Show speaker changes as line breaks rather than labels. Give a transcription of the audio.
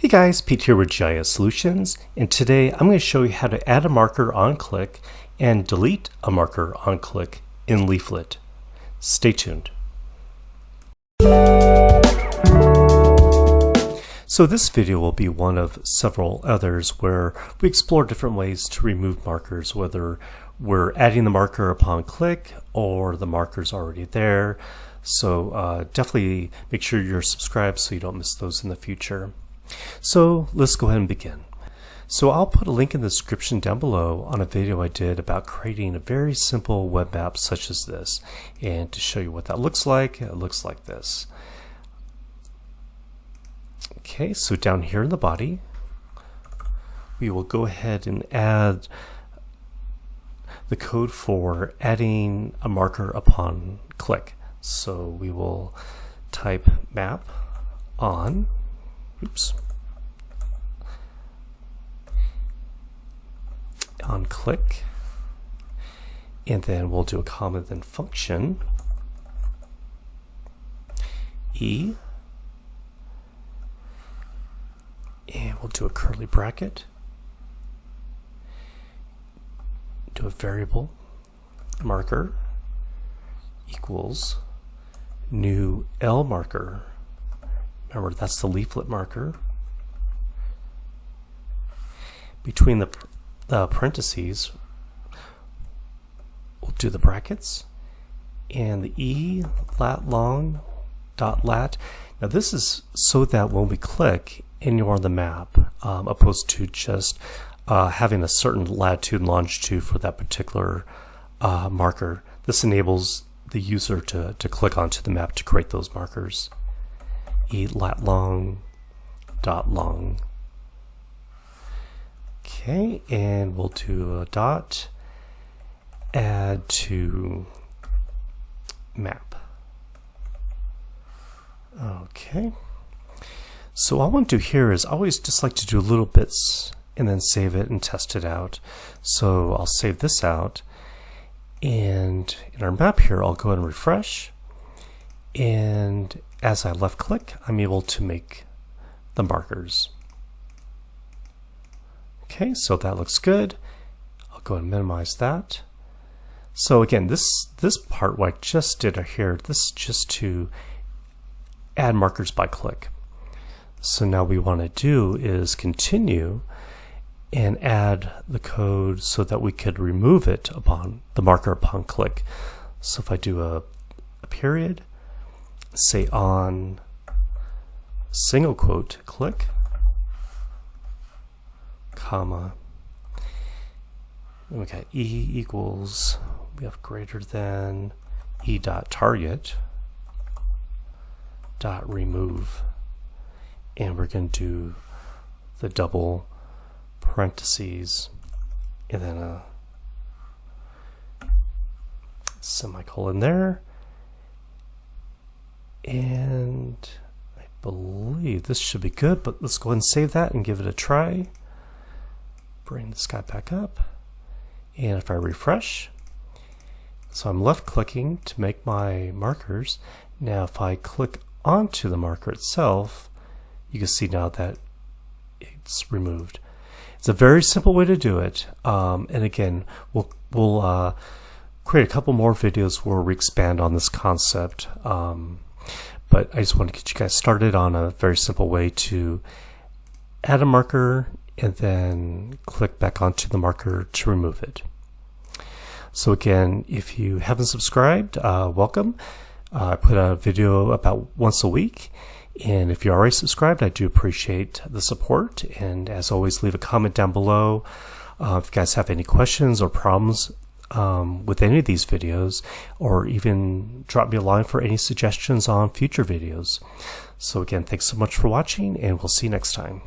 Hey guys, Pete here with GIS Solutions, and today I'm going to show you how to add a marker on click and delete a marker on click in Leaflet. Stay tuned. So this video will be one of several others where we explore different ways to remove markers, whether we're adding the marker upon click or the marker's already there. So definitely make sure you're subscribed so you don't miss those in the future. So let's go ahead and begin. So I'll put a link in the description down below on a video I did about creating a very simple web map such as this. And to show you what that looks like, it looks like this. Okay, so down here in the body, we will go ahead and add the code for adding a marker upon click. So we will type map on click, and then we'll do a comma, then function e, and we'll do a curly bracket, do a variable marker equals new L marker. Remember, that's the leaflet marker. Between the parentheses, we'll do the brackets, and the e lat long dot lat. Now this is so that when we click anywhere on the map, opposed to just having a certain latitude and longitude for that particular marker, this enables the user to click onto the map to create those markers. E lat long dot long. Okay, and we'll do a dot add to map. Okay, so all I want to do here is I always just like to do little bits and then save it and test it out. So I'll save this out, and in our map here I'll go ahead and refresh, and as I left click I'm able to make the markers. Okay, so that looks good. I'll go ahead and minimize that. So again, this part what I just did here, this is just to add markers by click. So now we want to do is continue and add the code so that we could remove it upon the marker upon click. So if I do a period, say on single quote click, comma, and we got e equals, we have greater than e dot target dot remove, and we're going to do the double parentheses and then a semicolon there, and I believe this should be good, but let's go ahead and save that and give it a try. Bring this guy back up, and if I refresh, so I'm left clicking to make my markers. Now if I click onto the marker itself, you can see now that it's removed. It's a very simple way to do it, and again we'll create a couple more videos where we expand on this concept, but I just want to get you guys started on a very simple way to add a marker and then click back onto the marker to remove it. So again, if you haven't subscribed, welcome. I put a video about once a week, and if you're already subscribed, I do appreciate the support, and as always, leave a comment down below if you guys have any questions or problems with any of these videos, or even drop me a line for any suggestions on future videos. So again, thanks so much for watching, and we'll see you next time.